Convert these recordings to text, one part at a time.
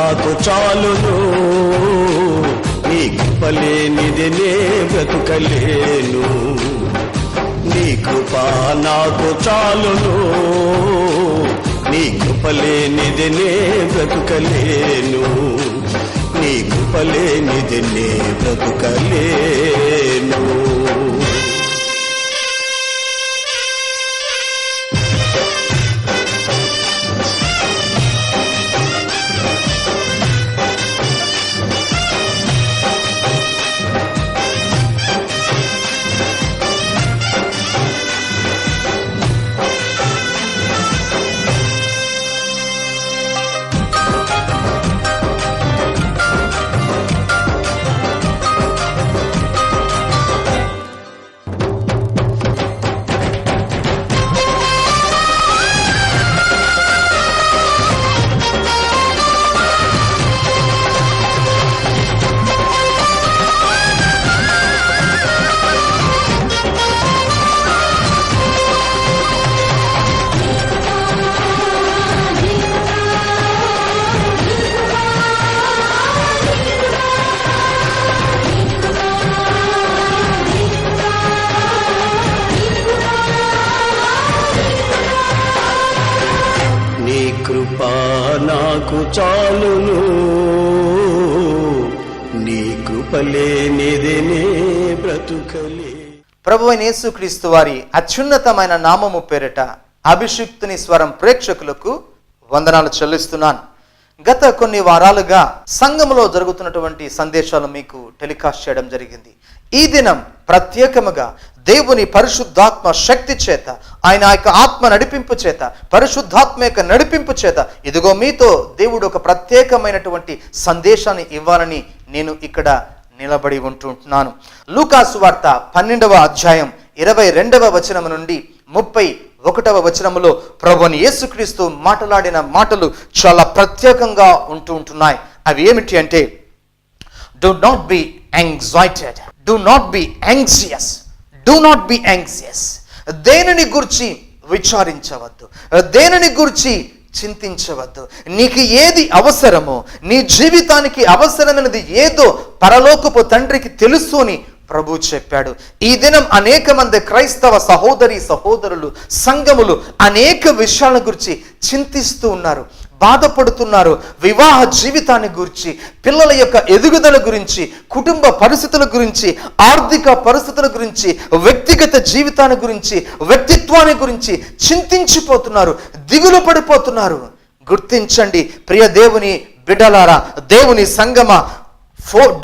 నాకు చాలును, నీ కృప లేనిది నే బ్రతుకలేను. నీ కృప నాకు చాలును, నీ కృప లేనిది నే బ్రతుకలేను. నీ కృప లేనిది నే బ్రతుకలేను. నాకు చాలును, నీ కృప లేనిది నే బ్రతుకలే. ప్రభువైన యేసుక్రీస్తు వారి అత్యున్నతమైన నామము పేరిట అభిషిక్తుని స్వరం ప్రేక్షకులకు వందనాలు చెల్లిస్తున్నాను. గత కొన్ని వారాలుగా సంఘములో జరుగుతున్నటువంటి సందేశాలు మీకు టెలికాస్ట్ చేయడం జరిగింది. ఈ దినం ప్రత్యేకముగా దేవుని పరిశుద్ధాత్మ శక్తి చేత, ఆయన యొక్క ఆత్మ నడిపింపు చేత, పరిశుద్ధాత్మ యొక్క నడిపింపు చేత ఇదిగో మీతో దేవుడు ఒక ప్రత్యేకమైనటువంటి సందేశాన్ని ఇవ్వాలని నేను ఇక్కడ నిలబడి ఉంటున్నాను. లూకా సువార్త 12వ అధ్యాయం 22వ వచనం నుండి 31వ వచనములో ప్రభువైన యేసుక్రీస్తు మాట్లాడిన మాటలు చాలా ప్రత్యేకంగా ఉంటున్నాయి. అవి ఏమిటి అంటే, do not be anxiety, do not be anxious, do not be anxious. దేనిని గురించి విచారించవద్దు, దేనిని గురించి చింతించవద్దు. నీకు ఏది అవసరమో, నీ జీవితానికి అవసరమైనది ఏదో పరలోకపు తండ్రికి తెలుసు అని ప్రభు చెప్పాడు. ఈ దినం అనేక మంది క్రైస్తవ సహోదరులు సంఘములు అనేక విషయాల గురించి చింతిస్తూ ఉన్నారు, బాధపడుతున్నారు. వివాహ జీవితాన్ని గురించి, పిల్లల యొక్క ఎదుగుదల గురించి, కుటుంబ పరిస్థితుల గురించి, ఆర్థిక పరిస్థితుల గురించి, వ్యక్తిగత జీవితాన్ని గురించి, వ్యక్తిత్వాన్ని గురించి చింతించిపోతున్నారు, దిగులు పడిపోతున్నారు. గుర్తించండి ప్రియ దేవుని బిడ్డలారా, దేవుని సంగమా,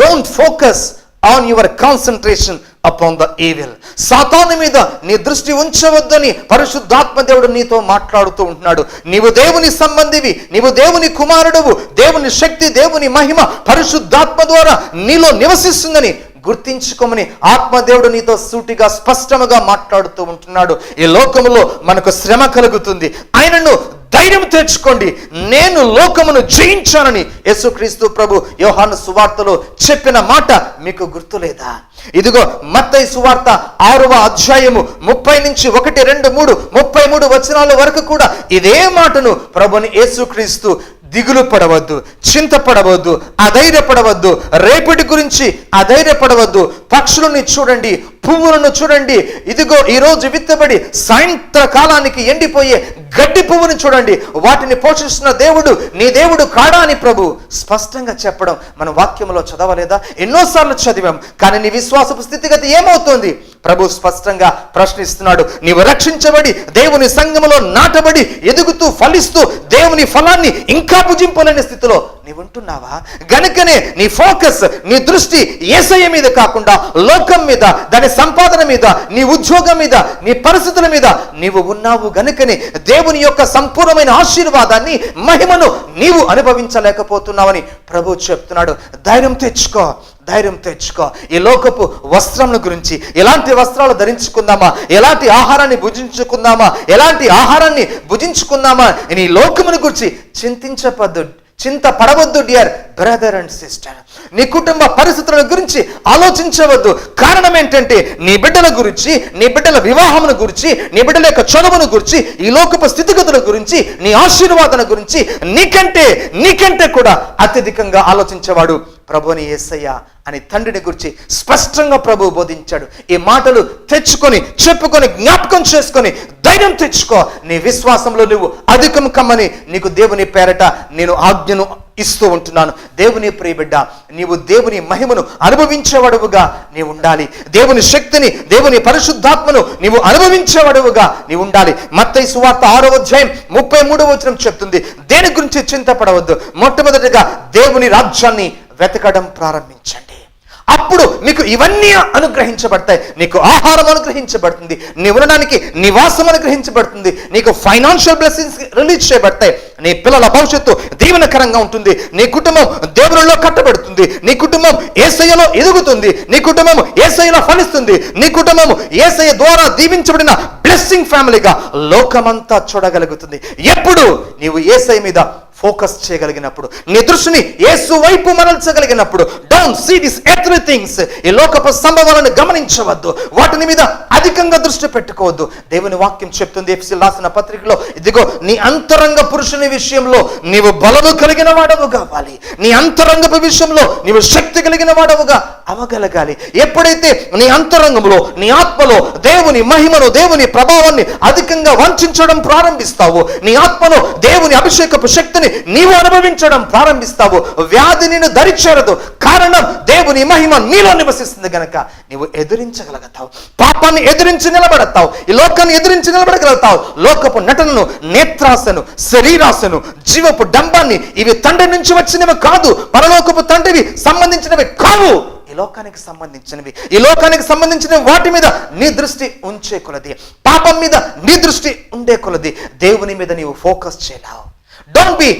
don't focus on your concentration upon the evil. సాతాను మీద నీ దృష్టి ఉంచవద్దని పరిశుద్ధాత్మ దేవుడు నీతో మాట్లాడుతూ ఉంటున్నాడు. నీవు దేవుని సంబంధివి, నీవు దేవుని కుమారుడువు, దేవుని శక్తి, దేవుని మహిమ పరిశుద్ధాత్మ ద్వారా నీలో నివసిస్తుందని గుర్తించుకోమని ఆత్మదేవుడు నీతో సూటిగా స్పష్టంగా మాట్లాడుతూ ఉంటున్నాడు. ఈ లోకములో మనకు శ్రమ కలుగుతుంది, ఆయనను ధైర్యం తెచ్చుకోండి, నేను లోకమును జయించానని యేసుక్రీస్తు ప్రభు యోహాను సువార్తలో చెప్పిన మాట మీకు గుర్తులేదా? ఇదిగో మత్తయి సువార్త 6వ అధ్యాయము 30 నుంచి 1, 2, 3, 33 వచనాల వరకు కూడా ఇదే మాటను ప్రభుని యేసుక్రీస్తు దిగులు పడవద్దు, చింతపడవద్దు, అధైర్యపడవద్దు, రేపటి గురించి అధైర్యపడవద్దు. పక్షులను చూడండి, పువ్వులను చూడండి, ఇదిగో ఈరోజు విత్తబడి సాయంత్రకాలానికి ఎండిపోయే గడ్డి పువ్వును చూడండి, వాటిని పోషిస్తున్న దేవుడు నీ దేవుడు కాడా అని ప్రభు స్పష్టంగా చెప్పడం మన వాక్యంలో చదవలేదా? ఎన్నోసార్లు చదివాం, కానీ నీ విశ్వాసపు స్థితిగతి ఏమవుతుంది? ప్రభు స్పష్టంగా ప్రశ్నిస్తున్నాడు. నీవు రక్షించబడి దేవుని సంఘములో నాటబడి ఎదుగుతూ ఫలిస్తూ దేవుని ఫలాన్ని ఇంకా భుజింపలేని స్థితిలో నీవు ఉంటున్నావా? గనుకనే నీ ఫోకస్, నీ దృష్టి యేసయ్య మీద కాకుండా లోకం మీద, దాని సంపాదన మీద, నీ ఉద్యోగం మీద, నీ పరిస్థితుల మీద నీవు ఉన్నావు. గనుకనే దేవుని యొక్క సంపూర్ణమైన ఆశీర్వాదాన్ని, మహిమను నీవు అనుభవించలేకపోతున్నావని ప్రభు చెప్తున్నాడు. ధైర్యం తెచ్చుకో, ధైర్యం తెచ్చుకో. ఈ లోకపు వస్త్రముల గురించి, ఎలాంటి వస్త్రాలు ధరించుకుందామా, ఎలాంటి ఆహారాన్ని భుజించుకుందామా, ఎలాంటి ఆహారాన్ని భుజించుకుందామా, ఈ లోకమును గురించి చింత పడవద్దు డియర్ బ్రదర్ అండ్ సిస్టర్. నీ కుటుంబ పరిస్థితుల గురించి ఆలోచించవద్దు. కారణం ఏంటంటే నీ బిడ్డల గురించి, నీ బిడ్డల వివాహమును గురించి, నీ బిడ్డల యొక్క చదువును గురించి, ఈ లోకపు స్థితిగతుల గురించి, నీ ఆశీర్వాదన గురించి నీకంటే కూడా అత్యధికంగా ఆలోచించేవాడు ప్రభుని యేసయ్య అని తండ్రిని గురించి స్పష్టంగా ప్రభువు బోధించాడు. ఈ మాటలు తెచ్చుకొని, చెప్పుకొని, జ్ఞాపకం చేసుకొని ధైర్యం తెచ్చుకో. నీ విశ్వాసంలో నువ్వు అధికం కమ్మని నీకు దేవుని పేరట నేను ఆజ్ఞను ఇస్తూ ఉంటున్నాను. దేవుని ప్రియ బిడ్డ, నీవు దేవుని మహిమను అనుభవించేవాడువుగా నీవు ఉండాలి. దేవుని శక్తిని, దేవుని పరిశుద్ధాత్మను నీవు అనుభవించేవాడువుగా నీవు ఉండాలి. మత్తయి సువార్త 6వ అధ్యాయం 33వ వచనం చెప్తుంది, దేని గురించి చింతపడవద్దు, మొట్టమొదటిగా దేవుని రాజ్యాన్ని వెతకడం ప్రారంభించండి. అప్పుడు మీకు ఇవన్నీ అనుగ్రహించబడతాయి. నీకు ఆహారం అనుగ్రహించబడుతుంది, నీ ఉండడానికి నివాసం అనుగ్రహించబడుతుంది, నీకు ఫైనాన్షియల్ బ్లెస్సింగ్స్ రిలీజ్ చేయబడతాయి, నీ పిల్లల భవిష్యత్తు దీవెనకరంగా ఉంటుంది, నీ కుటుంబం దేవునిలో కట్టబడుతుంది, నీ కుటుంబం యేసయ్యలో ఎదుగుతుంది, నీ కుటుంబం యేసయ్యలో ఫలిస్తుంది, నీ కుటుంబం యేసయ్య ద్వారా దీవించబడిన బ్లెస్సింగ్ ఫ్యామిలీగా లోకమంతా చూడగలుగుతుంది. ఎప్పుడు నీవు యేసయ్య మీద ఫోకస్ చేయగలిగినప్పుడు, నీ దృష్టిని యేసు వైపు మరల్చగలిగినప్పుడు. Don't see this earthly things. ఈ లోకపు సంభవాలను గమనించవద్దు, వాటిని మీద అధికంగా దృష్టి పెట్టుకోవద్దు. దేవుని వాక్యం చెప్తుంది ఎఫెసీయులకు రాసిన పత్రికలో, ఇదిగో నీ అంతరంగ పురుషుని విషయంలో నీవు బలము కలిగిన వాడవు కావాలి, నీ అంతరంగపు విషయంలో నీవు శక్తి కలిగిన వాడవుగా అవగలగాలి. ఎప్పుడైతే నీ అంతరంగంలో, నీ ఆత్మలో దేవుని మహిమను, దేవుని ప్రభావాన్ని అధికంగా వంచడం ప్రారంభిస్తావు, నీ ఆత్మలో దేవుని అభిషేకపు శక్తిని నీవు అనుభవించడం ప్రారంభిస్తావు, వ్యాధి నిన్ను దరిచేరదు. కారణం దేవుని మహిమ నీలో నివసిస్తుంది గనక నీవు ఎదిరించగలుగుతావు, పాపాన్ని ఎదిరించి నిలబడతావు, ఈ లోకాన్ని ఎదిరించి నిలబడగలుగుతావు. లోకపు నటనను, నేత్రాసను, శరీరాసను, జీవపు డంబాన్ని ఇవి తండ్రి నుంచి వచ్చినవి కాదు, పరలోకపు తండ్రివి సంబంధించినవి కావు, ఈ లోకానికి సంబంధించినవి. ఈ లోకానికి సంబంధించిన వాటి మీద నీ దృష్టి ఉంచే కొలది, పాపం మీద నీ దృష్టి ఉండే కొలది దేవుని మీద నీవు ఫోకస్ చేయలేవు. Don't be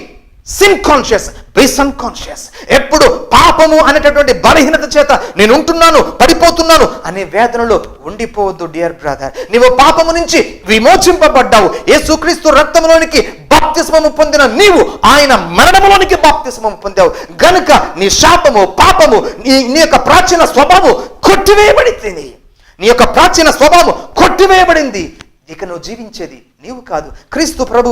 sin conscious, be son conscious. ఎప్పుడు పాపము అనేటటువంటి బలహీనత చేత నేను ఉంటున్నాను, పడిపోతున్నాను అనే వేదనలో ఉండిపోవద్దు డియర్ బ్రదర్. నీవు పాపము నుంచి విమోచింపబడ్డావు. యేసుక్రీస్తు రక్తములోనికి బాప్తిస్మము పొందిన నీవు ఆయన మరణములోనికి బాప్తిస్మము పొందావు గనుక నీ శాపము, పాపము, నీ యొక్క ప్రాచీన స్వభావం కొట్టివేయబడింది. నీ యొక్క ప్రాచీన స్వభావం కొట్టివేయబడింది. ఇక నువ్వు జీవించేది నీవు కాదు, క్రీస్తు ప్రభు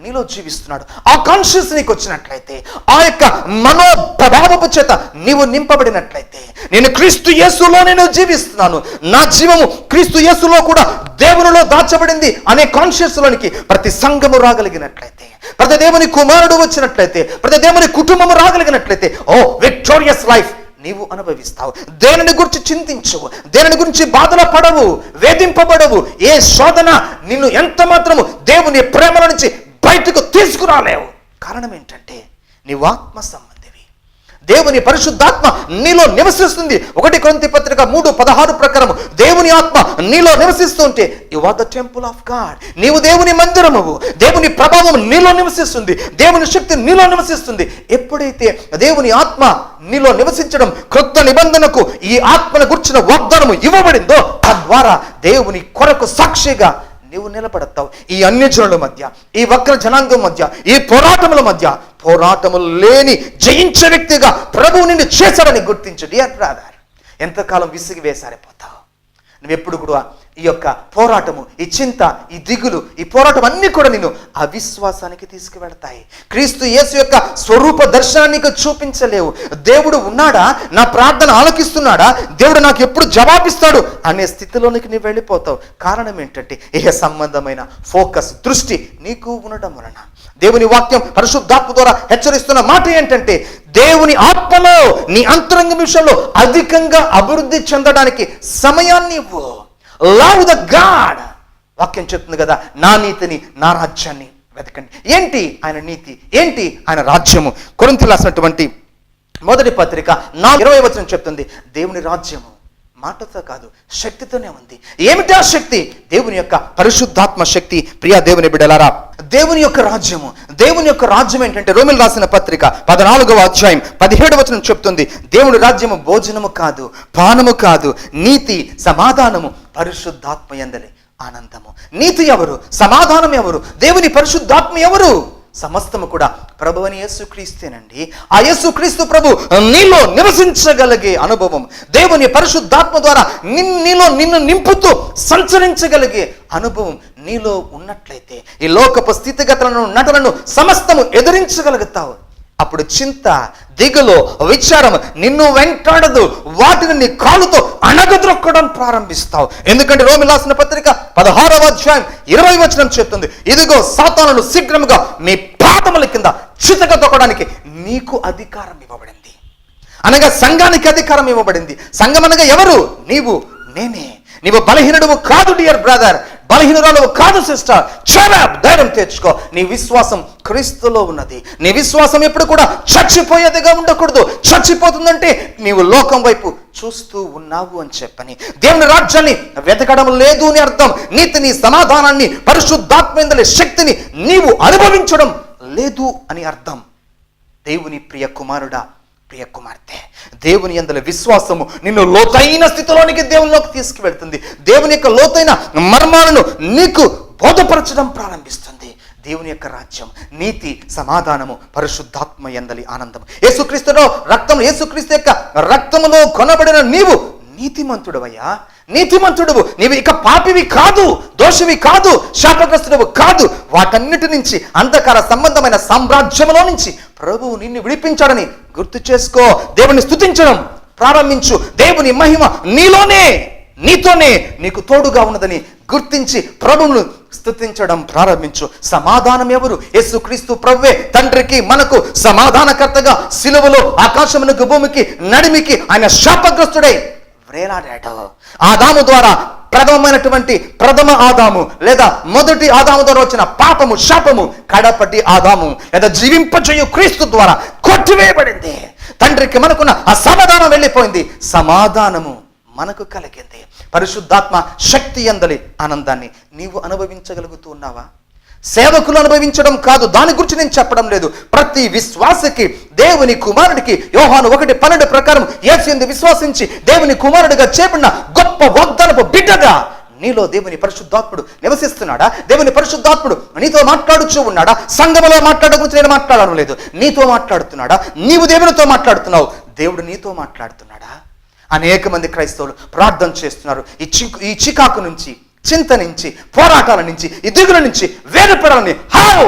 నీలో జీవిస్తున్నాడు. ఆ కాన్షియస్ నీకు వచ్చినట్లయితే, ఆ యొక్క మనోప్రభావపు చేత నీవు నింపబడినట్లయితే, నేను క్రీస్తు యేసులో నేను జీవిస్తున్నాను, నా జీవము క్రీస్తు యేసులో కూడా దేవునిలో దాచబడింది అనే కాన్షియస్ లోనికి ప్రతి సంఘము రాగలిగినట్లయితే, ప్రతి దేవుని కుమారుడు వచ్చినట్లయితే, ప్రతి దేవుని కుటుంబము రాగలిగినట్లయితే, ఓ విక్టోరియస్ లైఫ్ నీవు అనుభవిస్తావు. దేనిని గురించి చింతించవు, దేనిని గురించి బాధల పడవు, వేధింపబడవు. ఏ శోధన నిన్ను ఎంత మాత్రము దేవుని ప్రేమల నుంచి బయటకు తీసుకురాలేవు. కారణం ఏంటంటే నీవు ఆత్మ సంబంధివి, దేవుని పరిశుద్ధాత్మ నీలో నివసిస్తుంది. 1 కొరింథీ పత్రిక 3:16 ప్రకారం దేవుని ఆత్మ నీలో నివసిస్తుంటే you are the temple of God. నీవు దేవుని మందిరమువు, దేవుని ప్రభావం నీలో నివసిస్తుంది, దేవుని శక్తి నీలో నివసిస్తుంది. ఎప్పుడైతే దేవుని ఆత్మ నీలో నివసించడం, క్రొత్త నిబంధనకు ఈ ఆత్మను గుర్చిన వాగ్దానము ఇవ్వబడిందో, తద్వారా దేవుని కొరకు సాక్షిగా నీవు నిలబడతావు. ఈ అన్యజనుల మధ్య, ఈ వక్ర జనాంగం మధ్య, ఈ పోరాటముల మధ్య పోరాటములు లేని జయించే వ్యక్తిగా ప్రభువు నిన్ను చేశాడని గుర్తించు డియర్ బ్రదర్. ఎంతకాలం విసిగి వేసారిపోతావు? నువ్వెప్పుడు కూడా ఈ యొక్క పోరాటము, ఈ చింత, ఈ దిగులు, ఈ పోరాటం అన్నీ కూడా నిన్ను అవిశ్వాసానికి తీసుకువెడతాయి. క్రీస్తు యేసు యొక్క స్వరూప దర్శనాన్ని నీకు చూపించలేవు. దేవుడు ఉన్నాడా, నా ప్రార్థన ఆలకిస్తున్నాడా, దేవుడు నాకు ఎప్పుడు జవాబిస్తాడు అనే స్థితిలోనికి నీవు వెళ్ళిపోతావు. కారణం ఏంటంటే ఏ సంబంధమైన ఫోకస్, దృష్టి నీకు ఉండడం వలన. దేవుని వాక్యం పరిశుద్ధాత్మ ద్వారా హెచ్చరిస్తున్న మాట ఏంటంటే, దేవుని ఆత్మలో నీ అంతరంగ విషయంలో అధికంగా అభివృద్ధి చెందడానికి సమయాన్ని ఇవ్వు. Love the God. వాక్యం చెప్తుంది కదా, నా నీతిని, నా రాజ్యాన్ని వెతకండి. ఏంటి ఆయన నీతి, ఏంటి ఆయన రాజ్యము? కొరింథీయులకు రాసినటువంటి 1 పత్రిక 20వ వచనం చెప్తుంది, దేవుని రాజ్యము మాటతో కాదు శక్తితోనే ఉంది. ఏమిటా శక్తి? దేవుని యొక్క పరిశుద్ధాత్మ శక్తి. ప్రియా దేవుని బిడ్డలారా, దేవుని యొక్క రాజ్యము, దేవుని యొక్క రాజ్యం ఏంటంటే రోమీయులకు రాసిన పత్రిక 14వ అధ్యాయం 17వ వచనం చెప్తుంది, దేవుని రాజ్యము భోజనము కాదు, పానము కాదు, నీతి, సమాధానము, పరిశుద్ధాత్మ యందలి ఆనందము. నీతి ఎవరు? సమాధానం ఎవరు? దేవుని పరిశుద్ధాత్మ ఎవరు? సమస్తము కూడా ప్రభు అని యేసుక్రీస్తేనండి. ఆ యేసుక్రీస్తు ప్రభు నీలో నివసించగలిగే అనుభవం, దేవుని పరిశుద్ధాత్మ ద్వారా నిన్ను నింపుతూ సంచరించగలిగే అనుభవం నీలో ఉన్నట్లయితే ఈ లోకపు స్థితిగతులను, నటలను సమస్తము ఎదిరించగలుగుతావు. అప్పుడు చింత, దిగులు, విచారం నిన్ను వెంటాడదు. వాటిని నీ కాలుతో అణగద్రొక్కడం ప్రారంభిస్తావు. ఎందుకంటే రోమి రాసిన పత్రిక 16వ అధ్యాయం 20వ వచనం చెప్తుంది, ఇదిగో సాతానును శీఘ్రముగా మీ పాదముల కింద చితక తొక్కడానికి నీకు అధికారం ఇవ్వబడింది. అనగా సంఘానికి అధికారం ఇవ్వబడింది. సంఘం అనగా ఎవరు? నీవు, నేనే. నీవు బలహీనుడు కాదు డియర్ బ్రదర్, బలహీనురాలు కాదు సిస్టర్. ధైర్యం తెచ్చుకో. నీ విశ్వాసం క్రీస్తులో ఉన్నది. నీ విశ్వాసం ఎప్పుడు కూడా చచ్చిపోయేదిగా ఉండకూడదు. చచ్చిపోతుందంటే నీవు లోకం వైపు చూస్తూ ఉన్నావు అని చెప్పని, దేవుని రాజ్యాన్ని వెతకడం లేదు అని అర్థం. నీతిని, సమాధానాన్ని, పరిశుద్ధాత్మేందలి శక్తిని నీవు అనుభవించడం లేదు అని అర్థం. దేవుని ప్రియ కుమారుడా, ప్రియ కుమార్తె, దేవుని యందలి విశ్వాసము నిన్ను లోతైన స్థితిలోనికి దేవునిలోకి తీసుకువెళ్తుంది. దేవుని యొక్క లోతైన మర్మాలను నీకు బోధపరచడం ప్రారంభిస్తుంది. దేవుని యొక్క రాజ్యం, నీతి, సమాధానము, పరిశుద్ధాత్మ యందలి ఆనందం. యేసుక్రీస్తులో రక్తం, యేసుక్రీస్తు యొక్క రక్తములో కొనబడిన నీవు నీతిమంతుడవయ్యా, నీతిమంతుడువు. నీవు ఇక పాపివి కాదు, దోషివి కాదు, శాపగ్రస్తుడవు కాదు. వాటన్నిటి నుంచి, అంధకార సంబంధమైన సామ్రాజ్యంలో నుంచి ప్రభువు నిన్ను విడిపించాడని గుర్తు చేసుకో. దేవుని స్తుతించడం ప్రారంభించు. దేవుని మహిమ నీలోనే, నీతోనే, నీకు తోడుగా ఉన్నదని గుర్తించి ప్రభువును స్తుతించడం ప్రారంభించు. సమాధానం ఎవరు? యేసుక్రీస్తు ప్రభువే. తండ్రికి మనకు సమాధానకర్తగా సిలువలో ఆకాశమునకు భూమికి నడిమికి ఆయన శాపగ్రస్తుడై వేలాడాడు. ఆదాము ద్వారా ప్రథమ ఆదాము లేదా మొదటి ఆదాము ద్వారా వచ్చిన పాపము, శాపము కడపటి ఆదాము లేదా జీవింపజేయు క్రీస్తు ద్వారా కొట్టివేయబడింది. తండ్రికి మనకున్న ఆ సమాధానం వెళ్ళిపోయింది. సమాధానము మనకు కలిగింది. పరిశుద్ధాత్మ శక్తి యందలి ఆనందాన్ని నీవు అనుభవించగలుగుతూ ఉన్నావా? సేవకులు అనుభవించడం కాదు, దాని గురించి నేను చెప్పడం లేదు. ప్రతి విశ్వాసకి, దేవుని కుమారుడికి యోహాను 1:12 ప్రకారం యేసు యందు విశ్వాసించి దేవుని కుమారుడిగా చేపడిన గొప్ప వాగ్దానపు బిడ్డగా నీలో దేవుని పరిశుద్ధాత్ముడు నివసిస్తున్నాడా? దేవుని పరిశుద్ధాత్ముడు నీతో మాట్లాడుచూ ఉన్నాడా? సంఘములో మాట్లాడడం గురించి నేను మాట్లాడడం లేదు. నీతో మాట్లాడుతున్నాడా? నీవు దేవునితో మాట్లాడుతున్నావు, దేవుడు నీతో మాట్లాడుతున్నాడా? అనేక మంది క్రైస్తవులు ప్రార్థన చేస్తున్నారు. ఈ చికాకు నుంచి, చింత నుంచి, పోరాటాల నుంచి, ఈ దిగుల నుంచి వేరుపడాలని. హౌ?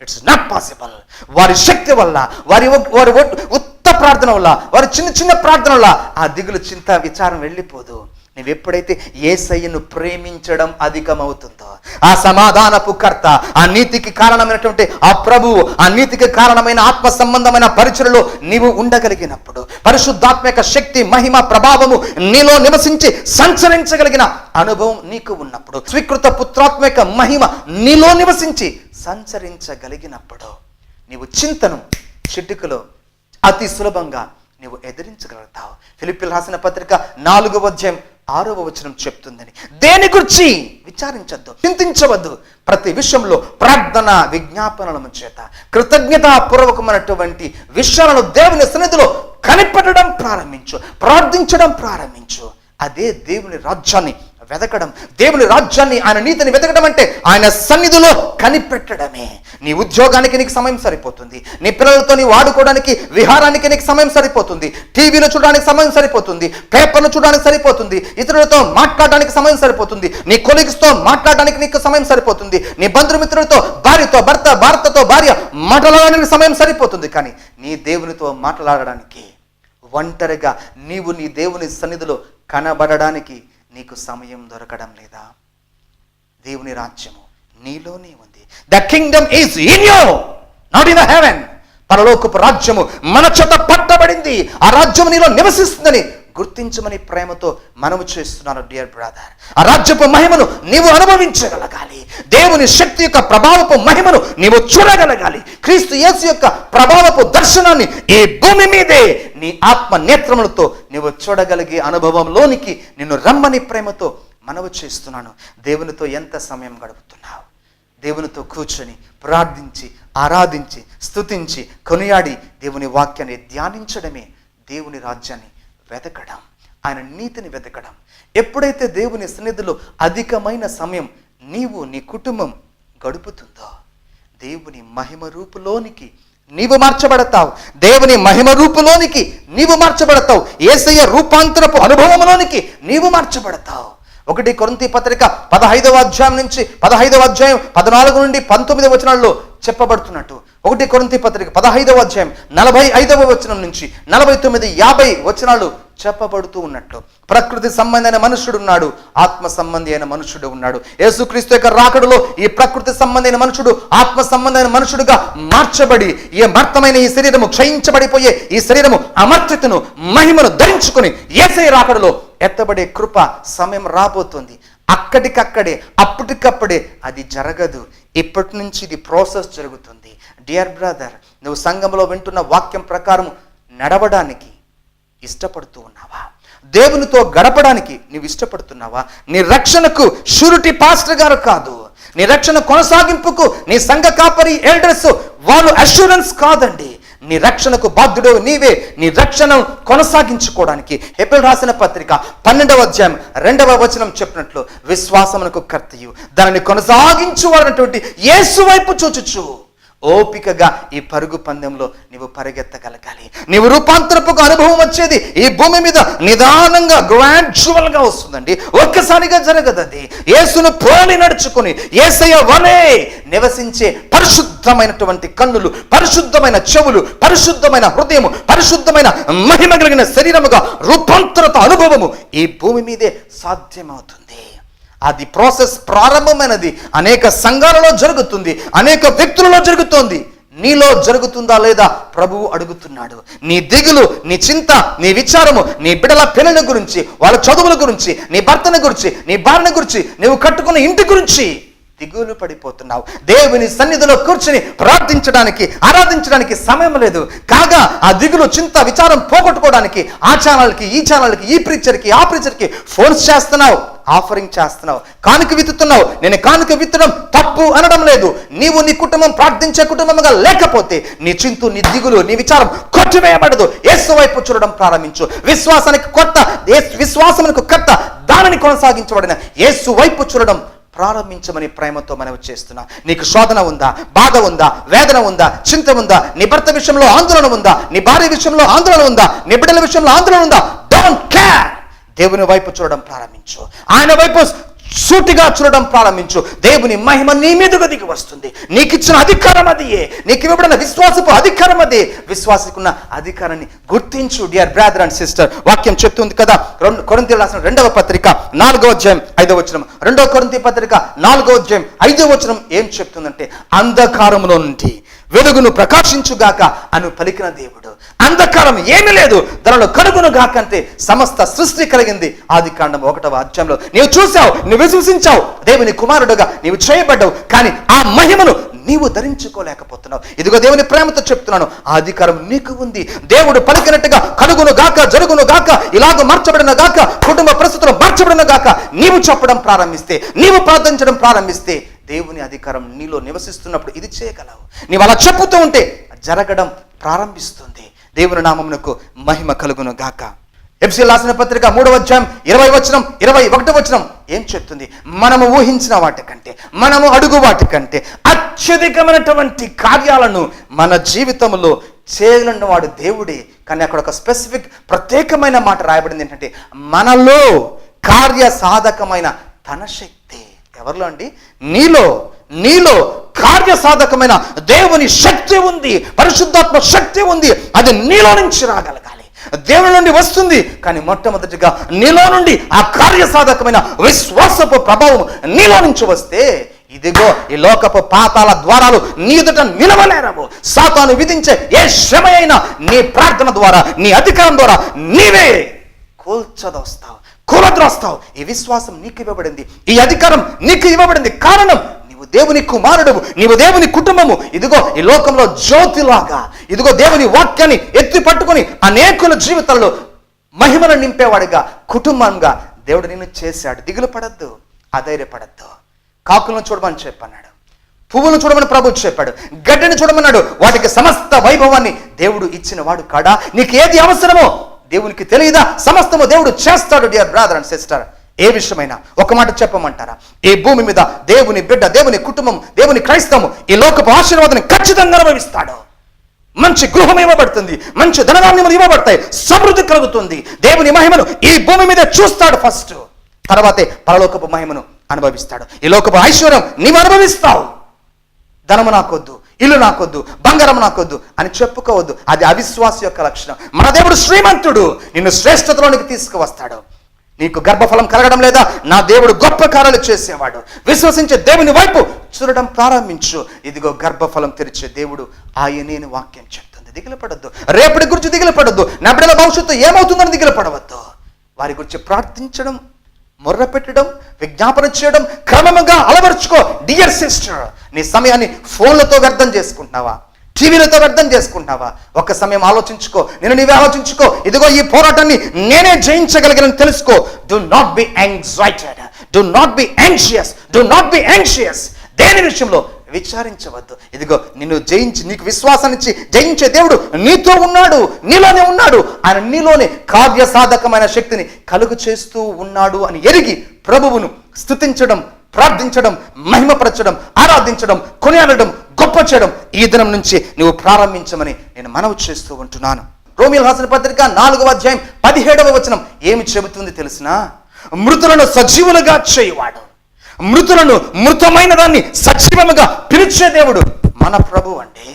It's not possible. వారి శక్తి వల్ల, వారి ఉత్త ప్రార్థన వల్ల, వారి చిన్న చిన్న ప్రార్థన వల్ల ఆ దిగులు, చింత, విచారం వెళ్ళిపోదు. నువ్వెప్పుడైతే యేసయ్యను ప్రేమించడం అధికమవుతుందో, ఆ సమాధానపు కర్త, ఆ నీతికి కారణమైనటువంటి ఆ ప్రభువు, ఆ నీతికి కారణమైన ఆత్మ సంబంధమైన పరిచయలో నీవు ఉండగలిగినప్పుడు, పరిశుద్ధాత్మ యొక్క శక్తి, మహిమ, ప్రభావము నీలో నివసించి సంచరించగలిగిన అనుభవం నీకు ఉన్నప్పుడు, స్వీకృత పుత్రాత్మ యొక్క మహిమ నీలో నివసించి సంచరించగలిగినప్పుడు నీవు చింతను చిటికలో అతి సులభంగా నీవు ఎదిరించగలుగుతావు. ఫిలిప్పీయులకు రాసిన పత్రిక 4వ అధ్యాయం 6వ వచనం చెప్తుందని, దేని గురించి విచారించద్దు, చింతించవద్దు, ప్రతి విషయంలో ప్రార్థన విజ్ఞాపనల చేత కృతజ్ఞతాపూర్వకమైనటువంటి విషయాలను దేవుని సన్నిధిలో కనిపెట్టడం ప్రారంభించు, ప్రార్థించడం ప్రారంభించు. అదే దేవుని రాజ్యాన్ని వెతకడం. దేవుని రాజ్యాన్ని, ఆయన నీతిని వెతకడం అంటే ఆయన సన్నిధిలో కనిపెట్టడమే. నీ ఉద్యోగానికి నీకు సమయం సరిపోతుంది, నీ పిల్లలతో నీ వాడుకోవడానికి, విహారానికి నీకు సమయం సరిపోతుంది, టీవీలో చూడడానికి సమయం సరిపోతుంది, పేపర్లు చూడడానికి సరిపోతుంది, ఇతరులతో మాట్లాడడానికి సమయం సరిపోతుంది, నీ కొలీగ్స్తో మాట్లాడడానికి నీకు సమయం సరిపోతుంది, నీ బంధుమిత్రులతో, భార్యతో భర్త, భర్తతో భార్య మాట్లాడడానికి సమయం సరిపోతుంది. కానీ నీ దేవునితో మాట్లాడడానికి, ఒంటరిగా నీవు నీ దేవుని సన్నిధిలో కనబడడానికి నీకు సమయం దొరకడం లేదా? దేవుని రాజ్యము నీలోనే ఉంది. The Kingdom is in you, not in the heaven. పరలోకపు రాజ్యము మన చేత పట్టబడింది. ఆ రాజ్యము నీలో నివసిస్తుందని గుర్తించమని ప్రేమతో మనము చేస్తున్నాను డియర్ బ్రదర్. ఆ రాజ్యపు మహిమను నీవు అనుభవించగలగాలి. దేవుని శక్తి యొక్క ప్రభావపు మహిమను నీవు చూడగలగాలి. క్రీస్తు యేసు యొక్క ప్రభావపు దర్శనాన్ని ఈ భూమి మీదే నీ ఆత్మ నేత్రములతో నీవు చూడగలిగే అనుభవంలోనికి నిన్ను రమ్మని ప్రేమతో మనవి చేస్తున్నాను. దేవునితో ఎంత సమయం గడుపుతున్నావు? దేవునితో కూర్చొని ప్రార్థించి, ఆరాధించి, స్తుతించి, కొనియాడి దేవుని వాక్యాన్ని ధ్యానించడమే దేవుని రాజ్యాన్ని వెతకడం, ఆయన నీతిని వెతకడం. ఎప్పుడైతే దేవుని సన్నిధిలో అధికమైన సమయం నీవు, నీ కుటుంబం గడుపుతుందో, దేవుని మహిమ రూపులోనికి నీవు మార్చబడతావు. దేవుని మహిమ రూపులోనికి నీవు మార్చబడతావు. యేసయ్య రూపాంతరపు అనుభవంలోనికి నీవు మార్చబడతావు. 1 కొరింథీ పత్రిక 15వ అధ్యాయం నుంచి 15వ అధ్యాయం 14 నుండి 19 వచనాల్లో చెప్పబడుతున్నట్టు 1 కొరింథీ పత్రిక 15వ అధ్యాయం 45వ వచనం నుంచి 49, 50 వచనాలు చెప్పబడుతూ ఉన్నట్లు ప్రకృతి సంబంధమైన మనుషుడు ఉన్నాడు, ఆత్మ సంబంధి అయిన మనుషుడు ఉన్నాడు. యేసుక్రీస్తు యొక్క రాకడలో ఈ ప్రకృతి సంబంధమైన మనుషుడు ఆత్మ సంబంధమైన మనుషుడుగా మార్చబడి ఈ మర్తమైన ఈ శరీరము క్షయించబడిపోయే ఈ శరీరము అమర్త్యతను మహిమను ధరించుకొని యేసయ్య రాకడలో ఎత్తబడే కృప సమయం రాబోతుంది. అక్కడికక్కడే అప్పటికప్పుడే అది జరగదు. ఇప్పటి నుంచి ఇది ప్రాసెస్ జరుగుతుంది. డియర్ బ్రదర్, నువ్వు సంఘంలో వింటున్న వాక్యం ప్రకారం నడవడానికి ఇష్టపడుతూ ఉన్నావా? దేవునితో గడపడానికి నువ్వు ఇష్టపడుతున్నావా? నీ రక్షణకు షూరిటీ పాస్టర్ గారు కాదు, నీ రక్షణ కొనసాగింపుకు నీ సంఘ కాపరి ఎల్డర్స్ వాళ్ళు అష్యూరెన్స్ కాదండి. నీ రక్షణకు బాధ్యుడు నీవే. నీ రక్షణ కొనసాగించుకోవడానికి హెబ్రీయులకు రాసిన పత్రిక 12వ అధ్యాయం 2వ వచనం చెప్పినట్లు విశ్వాసమునకు కర్తయు దానిని కొనసాగించువాడనటువంటి యేసు వైపు చూచుచు ఓపికగా ఈ పరుగు పందెంలో నీవు పరిగెత్తగలగాలి. నీవు రూపాంతరపు అనుభవం వచ్చేది ఈ భూమి మీద నిదానంగా గ్రాడ్యువల్ గా వస్తుందండి. ఒక్కసారిగా జరగదు. అది యేసును పోలి నడుచుకుని యేసయ్య వలే నివసించే పరిశుద్ధమైనటువంటి కన్నులు, పరిశుద్ధమైన చెవులు, పరిశుద్ధమైన హృదయము, పరిశుద్ధమైన మహిమ కలిగిన శరీరముగా రూపాంతరత అనుభవము ఈ భూమి మీదే సాధ్యమవుతుంది. అది ప్రాసెస్ ప్రారంభమైనది. అనేక సంఘాలలో జరుగుతుంది, అనేక వ్యక్తులలో జరుగుతోంది. నీలో జరుగుతుందా లేదా ప్రభువు అడుగుతున్నాడు. నీ దిగులు, నీ చింత, నీ విచారము, నీ బిడ్డల పిల్లల గురించి, వాళ్ళ చదువుల గురించి, నీ భర్తని గురించి, నీ భార్యని గురించి, నువ్వు కట్టుకున్న ఇంటి గురించి దిగులు పడిపోతున్నావు. దేవుని సన్నిధిలో కూర్చుని ప్రార్థించడానికి, ఆరాధించడానికి సమయం లేదు. కాగా ఆ దిగులు, చింత, విచారం పోగొట్టుకోవడానికి ఆ ఛానల్కి, ఈ ఛానల్కి, ఈ ప్రీచర్కి, ఆ ప్రీచర్కి ఫోన్స్ చేస్తున్నావు, ఆఫరింగ్ చేస్తున్నావు, కానుక విత్తుతున్నావు. నేను కానుక విత్తడం తప్పు అనడం లేదు. నీవు నీ కుటుంబం ప్రార్థించే కుటుంబంగా లేకపోతే నీ చింతు, నీ దిగులు, నీ విచారం కొట్టివేయబడదు. యేసు వైపు చూడడం ప్రారంభించు. విశ్వాసానికి కొత్త, విశ్వాసమునకు కర్త, దానిని కొనసాగించబడిన యేసు వైపు చూడడం ప్రారంభించమని ప్రేమతో మనవి చేస్తున్నా. నీకు శోధన ఉందా, బాధ ఉందా, వేదన ఉందా, చింత ఉందా, నీ భర్త విషయంలో ఆందోళన ఉందా, నీ భార్య విషయంలో ఆందోళన ఉందా, నీ బిడ్డల విషయంలో ఆందోళన ఉందా, డోంట్ కేర్. దేవుని వైపు చూడడం ప్రారంభించు. ఆయన వైపు సూటిగా చూడడం ప్రారంభించు. దేవుని మహిమ నీ మీదుగా దిగి వస్తుంది. నీకు ఇచ్చిన అధికారం అదియే, నీకు ఇవ్వబడిన విశ్వాసపు అధికారం అదే. విశ్వాసకున్న అధికారాన్ని గుర్తించు. డియర్ బ్రదర్ అండ్ సిస్టర్, వాక్యం చెప్తుంది కదా, కొరింథీయులకు రాసిన 2వ పత్రిక 4వ అధ్యాయం 5వ వచనం, 2వ కొరింథీ పత్రిక 4వ అధ్యాయం 5వ వచనం ఏం చెప్తుందంటే, అంధకారములో నుండి వెలుగును ప్రకాశించుగాక అను పలికిన దేవుడు. అంధకారం ఏమీ లేదు, దానిలో కలుగును గాక అంటే సమస్త సృష్టి కలిగింది. ఆదికాండం 1వ అధ్యాయంలో నీవు చూసావు, నువ్వు విశ్వసించావు, దేవుని కుమారుడుగా నీవు చేయబడ్డావు. కానీ ఆ మహిమను నీవు ధరించుకోలేకపోతున్నావు. ఇదిగో దేవుని ప్రేమతో చెప్తున్నాను, ఆ అధికారం నీకు ఉంది. దేవుడు పలికినట్టుగా కలుగును గాక, జరుగును గాక, ఇలాగ మార్చబడిన గాక, కుటుంబ పరిస్థితులు మార్చబడిన గాక నీవు చెప్పడం ప్రారంభిస్తే, నీవు ప్రార్థించడం ప్రారంభిస్తే, దేవుని అధికారం నీలో నివసిస్తున్నప్పుడు ఇది చేయగలవు. నీవు అలా చెప్పుతూ ఉంటే జరగడం ప్రారంభిస్తుంది. దేవుని నామమునకు మహిమ కలుగును గాక. ఎఫెసీయులకు రాసిన పత్రిక 3వ అధ్యాయం 20వ వచనం 21వ వచనం ఏం చెప్తుంది? మనము ఊహించిన వాటి కంటే, మనము అడుగు వాటి కంటే అత్యధికమైనటువంటి కార్యాలను మన జీవితంలో చేయగలిగిన వాడు దేవుడే. కానీ అక్కడ ఒక స్పెసిఫిక్ ప్రత్యేకమైన మాట రాయబడింది ఏంటంటే, మనలో కార్య సాధకమైన తన శక్తి. ఎవరిలో అండి? నీలో కార్య సాధకమైన దేవుని శక్తి ఉంది, పరిశుద్ధాత్మ శక్తి ఉంది. అది నీలో నుంచి రాగలగాలి, దేవుని నుండి వస్తుంది. కానీ మొట్టమొదటిగా నీలో నుండి ఆ కార్య సాధకమైన విశ్వాసపు ప్రభావం నీలో నుంచి వస్తే, ఇదిగో ఈ లోకపు పాతాల ద్వారాలు నీ ఎదుట నిలవలేరవు. సాతాను విధించే ఏ శ్రమ అయినా నీ ప్రార్థన ద్వారా, నీ అధికారం ద్వారా నీవే కూల్చదొస్తావు, కూలద్రోస్తావు. ఈ విశ్వాసం నీకు ఇవ్వబడింది, ఈ అధికారం నీకు ఇవ్వబడింది. కారణం, నీవు దేవుని కుమారుడు, నీవు దేవుని కుటుంబము. ఇదిగో ఈ లోకంలో జ్యోతిలాగా, ఇదిగో దేవుని వాక్యాన్ని ఎత్తి పట్టుకుని అనేకుల జీవితాల్లో మహిమను నింపేవాడిగా, కుటుంబంగా దేవుడు నిన్ను చేశాడు. దిగులు పడద్దు, అధైర్యపడద్దు. కాకులను చూడమని చెప్పన్నాడు, పువ్వులను చూడమని ప్రభు చెప్పాడు, గడ్డిని చూడమన్నాడు. వాటికి సమస్త వైభవాన్ని దేవుడు ఇచ్చిన వాడు కాడా? నీకు ఏది అవసరమో దేవునికి తెలియదా? సమస్తము దేవుడు చేస్తాడు. డియర్ బ్రదర్ అండ్ సిస్టర్, ఏ విషయమైనా ఒక మాట చెప్పమంటారా? ఈ భూమి మీద దేవుని బిడ్డ, దేవుని కుటుంబం, దేవుని క్రైస్తవం ఈ లోకపు ఆశీర్వాదాన్ని ఖచ్చితంగా అనుభవిస్తాడు. మంచి గృహం ఇవ్వబడుతుంది, మంచి ధనధాన్యములు ఇవ్వబడతాయి, సమృద్ధి కలుగుతుంది. దేవుని మహిమను ఈ భూమి మీద చూస్తాడు ఫస్ట్, తర్వాతే పరలోకపు మహిమను అనుభవిస్తాడు. ఈ లోకపు ఐశ్వర్యం నీవు అనుభవిస్తావు. ధనము నాకొద్దు, ఇల్లు నాకొద్దు, బంగారం నాకొద్దు అని చెప్పుకోవద్దు. అది అవిశ్వాస యొక్క లక్షణం. మన దేవుడు శ్రీమంతుడు, నిన్ను శ్రేష్టతలోనికి తీసుకువస్తాడు. నీకు గర్భఫలం కలగడం లేదా? నా దేవుడు గొప్ప కార్యాలు చేసేవాడు. విశ్వసించే దేవుని వైపు చూడడం ప్రారంభించు. ఇదిగో గర్భఫలం తెరిచే దేవుడు ఆయనే వాక్యం చెప్తుంది. దిగులు పడద్దు, రేపటి గురించి దిగులు పడద్దు, నా బిడ్డల భవిష్యత్తు ఏమవుతుందని దిగులు పడవద్దు. వారి గురించి ప్రార్థించడం, మొర్ర పెట్టడం, విజ్ఞాపన చేయడం క్రమముగా అలవర్చుకో. డియర్ సిస్టర్, నీ సమయాన్ని ఫోన్లతో వ్యర్థం చేసుకుంటున్నావా? టీవీలతో వ్యర్థం చేసుకుంటున్నావా? ఒక్క సమయం ఆలోచించుకో, నేను నీవే ఆలోచించుకో. ఇదిగో ఈ పోరాటాన్ని నేనే జయించగలిగానని తెలుసుకో. Do not be anxiated, do not be anxious, do not be anxious. దేని విషయంలో విచారించవద్దు. ఇదిగో నిన్ను జయించి, నీకు విశ్వాసాన్నిచ్చి జయించే దేవుడు నీతో ఉన్నాడు, నీలోనే ఉన్నాడు. ఆయన నీలోనే కార్యసాధకమైన శక్తిని కలుగు చేస్తూ ఉన్నాడు అని ఎరిగి ప్రభువును స్తుతించడం, ప్రార్థించడం, మహిమపరచడం, ఆరాధించడం, కొనియాడడం, గొప్ప చేయడం ఈ దినం నుంచి నువ్వు ప్రారంభించమని నేను మనవి చేస్తూ ఉంటున్నాను. రోమీయులకు రాసిన పత్రిక 4వ అధ్యాయం 17వ వచనం ఏమి చెబుతుంది తెలిసినా? మృతులను సజీవులుగా చేయువాడు, మృతులను, మృతమైన దాన్ని సజీవముగా పిలిచే దేవుడు మన ప్రభువు అండి.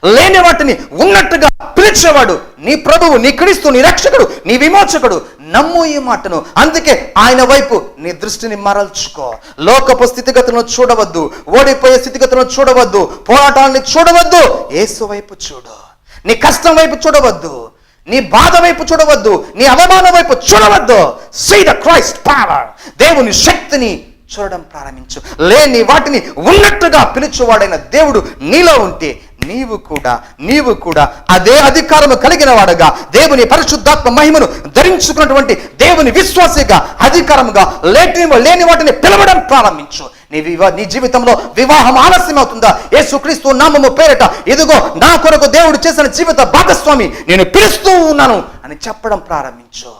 లేని వాటిని ఉన్నట్టుగా పిలిచేవాడు నీ ప్రభువు, నీ క్రీస్తు, నీ రక్షకుడు, నీ విమోచకుడు. నమ్ము ఈ మాటను. అందుకే ఆయన వైపు నీ దృష్టిని మరల్చుకో. లోకపు స్థితిగతులను చూడవద్దు, ఓడిపోయే స్థితిగతులను చూడవద్దు, పోరాటాలని చూడవద్దు. యేసు వైపు చూడు. నీ కష్టం వైపు చూడవద్దు, నీ బాధ వైపు చూడవద్దు, నీ అవమానం వైపు చూడవద్దు. సీ ద క్రైస్ట్ పవర్, దేవుని శక్తిని చూడడం ప్రారంభించు. లేని వాటిని ఉన్నట్టుగా పిలుచువాడైన దేవుడు నీలో ఉంటే నీవు కూడా అదే అధికారము కలిగిన వాడుగా, దేవుని పరిశుద్ధాత్మ మహిమను ధరించుకున్నటువంటి దేవుని విశ్వాసిగా, అధికారముగా లేని వాటిని పిలవడం ప్రారంభించు. నీ జీవితంలో వివాహం ఆలస్యం అవుతుందా? యేసుక్రీస్తు నామము పేరిట ఇదిగో నా కొరకు దేవుడు చేసిన జీవిత భాగస్వామి నేను పిలుస్తూ ఉన్నాను అని చెప్పడం ప్రారంభించు.